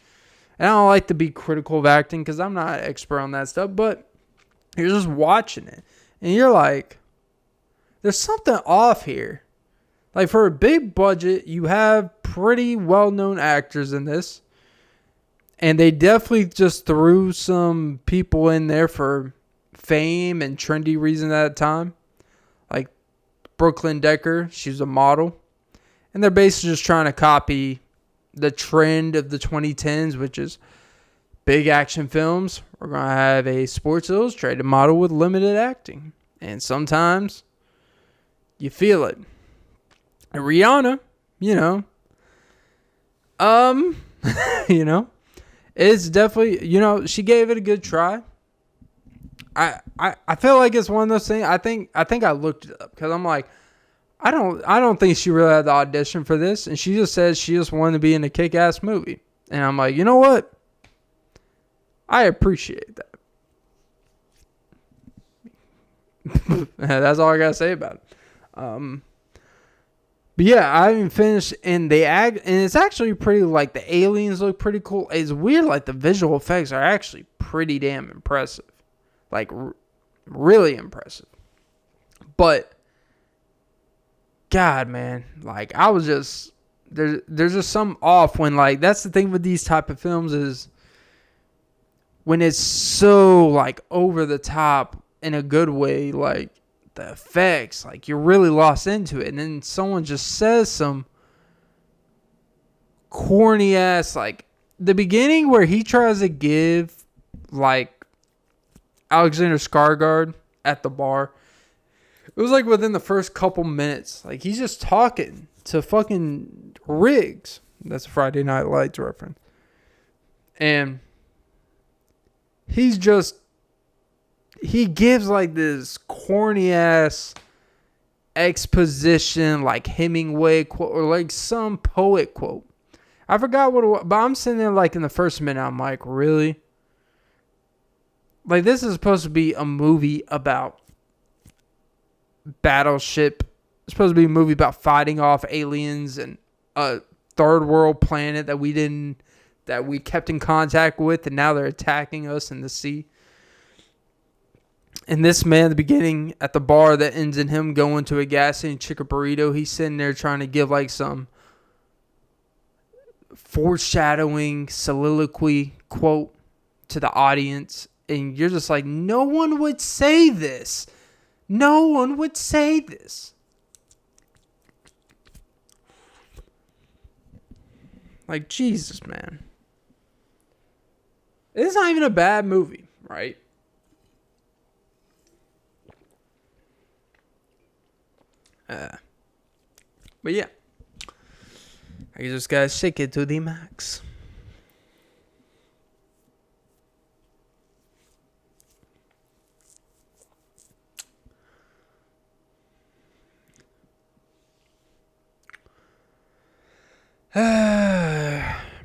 And I don't like to be critical of acting because I'm not an expert on that stuff, but you're just watching it. And you're like, there's something off here. Like, for a big budget, you have pretty well-known actors in this. And they definitely just threw some people in there for fame and trendy reasons at the time. Like Brooklyn Decker, she's a model. And they're basically just trying to copy the trend of the 2010s, which is big action films. We're going to have a Sports Illustrated model with limited acting. And sometimes you feel it. And Rihanna, it's definitely, she gave it a good try. I feel like it's one of those things. I think I looked it up because I'm like, I don't think she really had the audition for this, and she just said she just wanted to be in a kick-ass movie. And I'm like, you know what? I appreciate that. That's all I gotta say about it. But yeah, I haven't finished, and and it's actually pretty, like, the aliens look pretty cool. It's weird, like, the visual effects are actually pretty damn impressive. Like, really impressive. But, God, man, like, I was just, there's just something off when, like, that's the thing with these type of films is when it's so, like, over the top in a good way, like, the effects, like, you're really lost into it, and then someone just says some corny ass, like, the beginning where he tries to give, like, Alexander Skarsgård at the bar, it was like within the first couple minutes, like, he's just talking to fucking Riggs. That's a Friday Night Lights reference. And he gives, like, this corny ass exposition, like Hemingway quote, or like some poet quote. I forgot what it was, but I'm sitting there, like, in the first minute, I'm like, really? Like, this is supposed to be a movie about Battleship supposed to be a movie about fighting off aliens and a third world planet that we kept in contact with, and now they're attacking us in the sea. And this man at the beginning at the bar that ends in him going to a gas station chicken burrito, he's sitting there trying to give like some foreshadowing soliloquy quote to the audience. And you're just like, no one would say this. No one would say this. Like, Jesus, man. It's not even a bad movie, right? But yeah. I just gotta shake it to the max.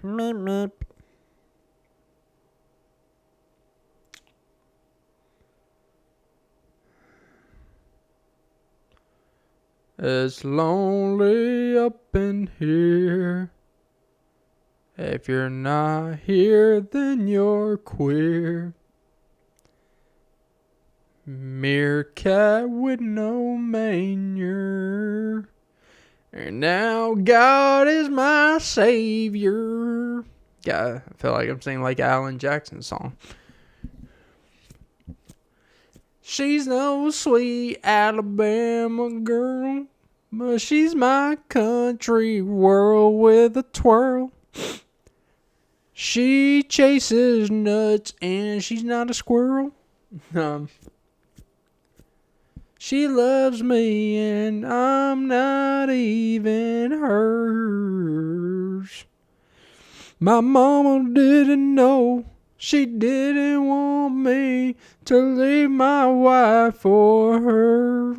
Meep, meep. It's lonely up in here. If you're not here, then you're queer. Meerkat with no manger. And now God is my savior. Yeah, I feel like I'm singing like Alan Jackson's song. She's no sweet Alabama girl, but she's my country world with a twirl. She chases nuts and she's not a squirrel. She loves me and I'm not even hers. My mama didn't know. She didn't want me to leave my wife for her.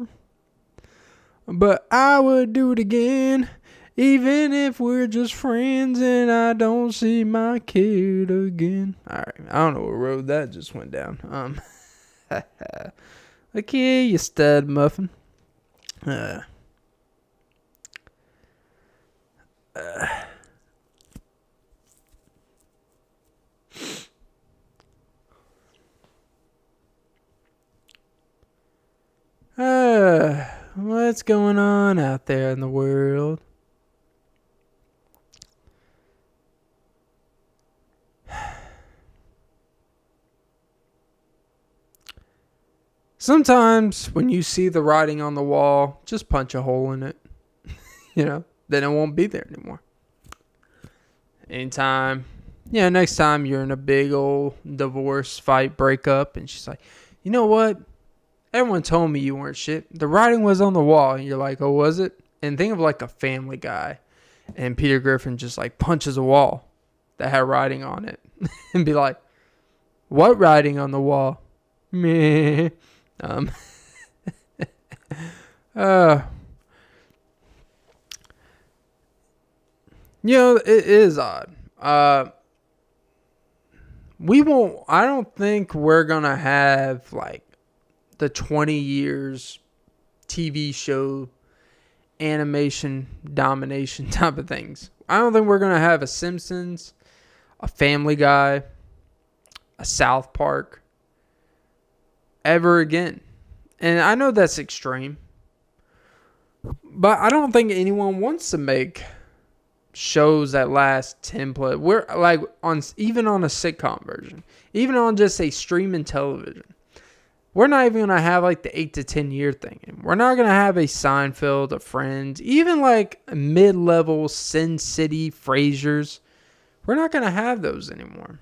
But I would do it again, even if we're just friends and I don't see my kid again. Alright, I don't know what road that just went down. Look here, you stud muffin. What's going on out there in the world? Sometimes when you see the writing on the wall, just punch a hole in it. Then it won't be there anymore. Anytime, next time you're in a big old divorce fight, breakup, and she's like, you know what? Everyone told me you weren't shit. The writing was on the wall. And you're like, oh, was it? And think of like a Family Guy. And Peter Griffin just like punches a wall that had writing on it. And be like, what writing on the wall? Meh. It is odd. I don't think we're going to have like the 20 years TV show animation domination type of things. I don't think we're going to have a Simpsons, a Family Guy, a South Park ever again. And I know that's extreme, but I don't think anyone wants to make shows that last 10 plus. We're like even on a sitcom version, even on just a streaming television. We're not even going to have like the 8 to 10 year thing. We're not going to have a Seinfeld, a Friends, even like mid-level Sin City, Frasers. We're not going to have those anymore.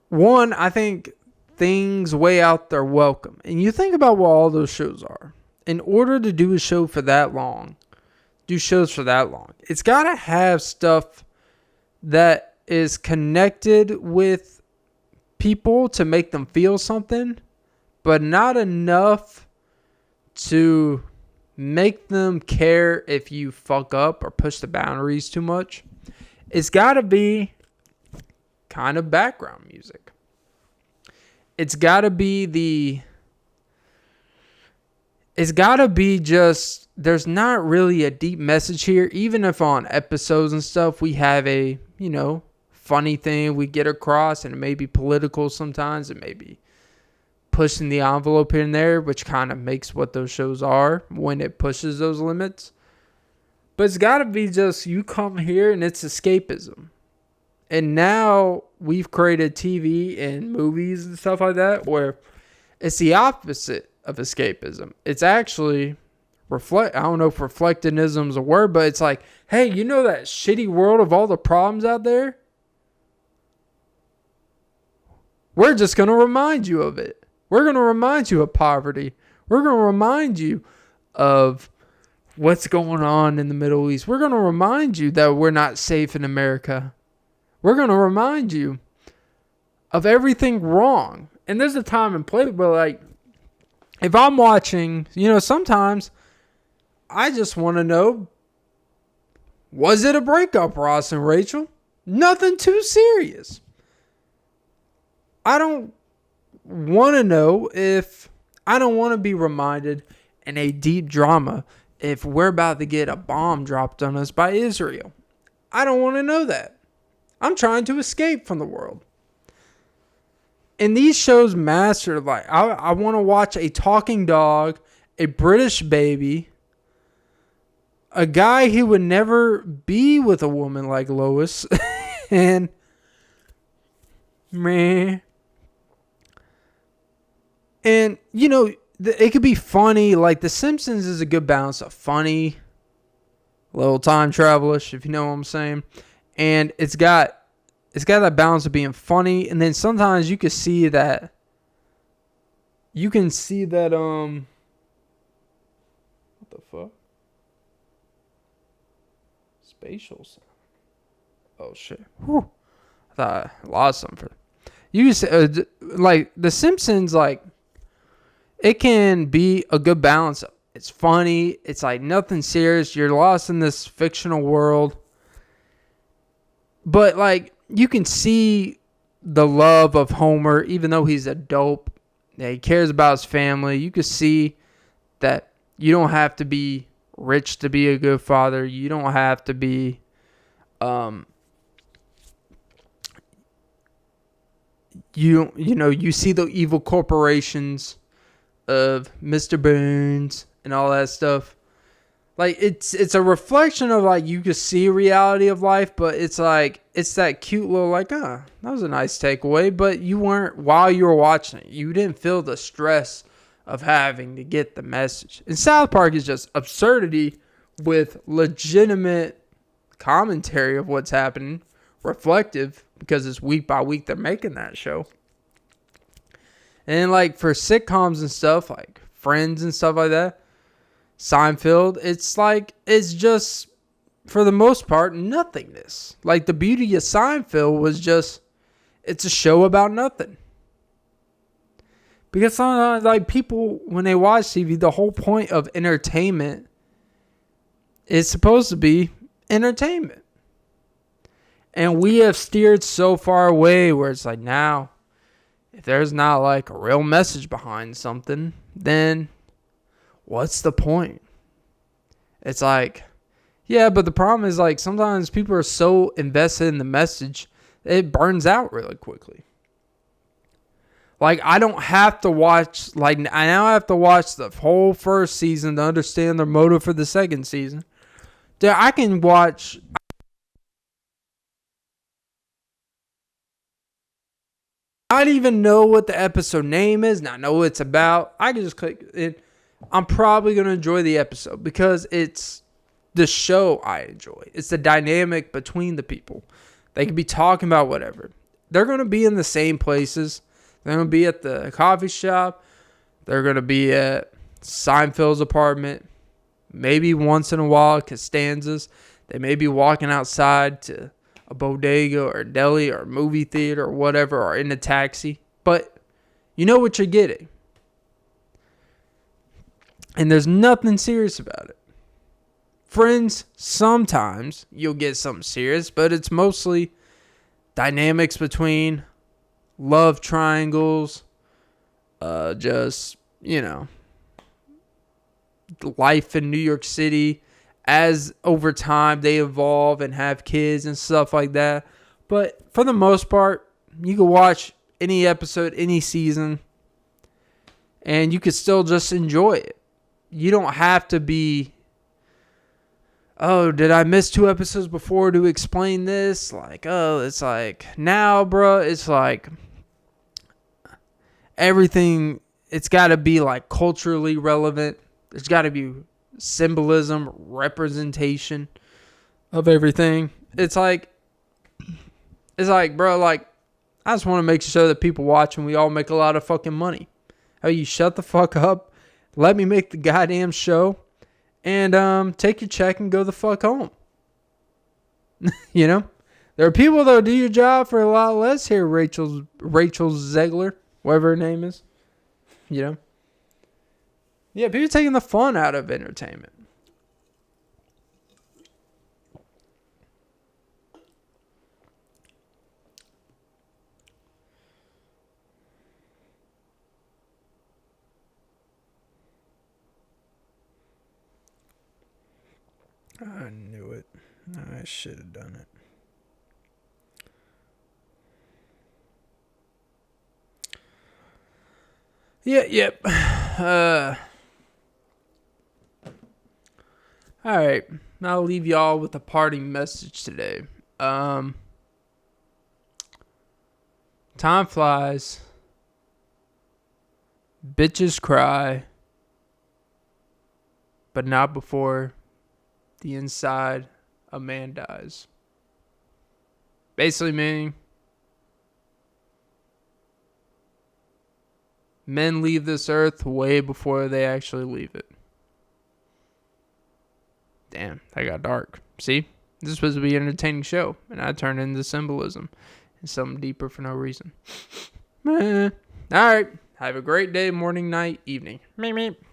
One, I think things way out there welcome. And you think about what all those shows are. In order to do a show for that long, it's got to have stuff that is connected with people to make them feel something, but not enough to make them care if you fuck up or push the boundaries too much. It's got to be kind of background music. It's got to be it's gotta be just, there's not really a deep message here. Even if on episodes and stuff, we have a, funny thing we get across, and it may be political sometimes, it may be pushing the envelope here and there, which kind of makes what those shows are when it pushes those limits. But it's got to be just, you come here and it's escapism. And now we've created TV and movies and stuff like that where it's the opposite of escapism. It's actually I don't know if reflectionism is a word, but it's like, hey, you know that shitty world of all the problems out there? We're just going to remind you of it. We're going to remind you of poverty. We're going to remind you of what's going on in the Middle East. We're going to remind you that we're not safe in America. We're going to remind you of everything wrong. And there's a time and place where, like, if I'm watching, sometimes I just want to know, was it a breakup, Ross and Rachel? Nothing too serious. I don't want to know if, I don't want to be reminded in a deep drama if we're about to get a bomb dropped on us by Israel. I don't want to know that. I'm trying to escape from the world. And these shows master, like, I want to watch a talking dog, a British baby, a guy who would never be with a woman like Lois, and meh. And, it could be funny. Like, The Simpsons is a good balance of funny, a little time travelish, if you know what I'm saying. And it's got that balance of being funny. And then sometimes you can see that, what the fuck? Spatial sound. Oh, shit. Whew. I thought I lost something. You say, like, The Simpsons, like, it can be a good balance. It's funny. It's like nothing serious. You're lost in this fictional world. But, like, you can see the love of Homer, even though he's a dope. Yeah, he cares about his family. You can see that you don't have to be rich to be a good father. You don't have to be, you see the evil corporations of Mr. Burns and all that stuff. Like, it's a reflection of, like, you can see reality of life, but it's like, it's that cute little, like, that was a nice takeaway, but you weren't, while you were watching it, you didn't feel the stress of having to get the message. And South Park is just absurdity with legitimate commentary of what's happening, reflective, because it's week by week they're making that show. And, like, for sitcoms and stuff, like Friends and stuff like that, Seinfeld, it's just, for the most part, nothingness. Like, the beauty of Seinfeld was just, it's a show about nothing. Because sometimes, like, people, when they watch TV, the whole point of entertainment is supposed to be entertainment. And we have steered so far away where it's like, now, if there's not, like, a real message behind something, then what's the point? It's like, yeah, but the problem is, like, sometimes people are so invested in the message, it burns out really quickly. Like, I don't have to watch, like, I now have to watch the whole first season to understand their motive for the second season. Dude, I can watch, I don't even know what the episode name is, not know what it's about. I can just click it. I'm probably going to enjoy the episode because it's the show I enjoy. It's the dynamic between the people. They could be talking about whatever. They're going to be in the same places. They're going to be at the coffee shop. They're going to be at Seinfeld's apartment. Maybe once in a while at Costanza's. They may be walking outside to a bodega or a deli or a movie theater or whatever, or in a taxi. But you know what you're getting. And there's nothing serious about it. Friends, sometimes you'll get something serious, but it's mostly dynamics between love triangles, just, life in New York City as over time they evolve and have kids and stuff like that. But for the most part, you can watch any episode, any season, and you can still just enjoy it. You don't have to be, oh, did I miss 2 episodes before to explain this? Like, oh, it's like, now, bro, it's like everything, it's got to be like culturally relevant. There's got to be symbolism, representation of everything. It's like, bro, like, I just want to make sure that people watch and we all make a lot of fucking money. How you shut the fuck up, let me make the goddamn show, and take your check and go the fuck home. You know? There are people that'll do your job for a lot less here, Rachel Zegler, whatever her name is. You know? Yeah, people taking the fun out of entertainment. I knew it. I should have done it. Yep. All right. I'll leave y'all with a parting message today. Time flies. Bitches cry. But not before the inside a man dies. Basically meaning men leave this earth way before they actually leave it. Damn, that got dark. See? This was supposed to be an entertaining show, and I turned into symbolism and something deeper for no reason. Alright. Have a great day, morning, night, evening. Meep, meep.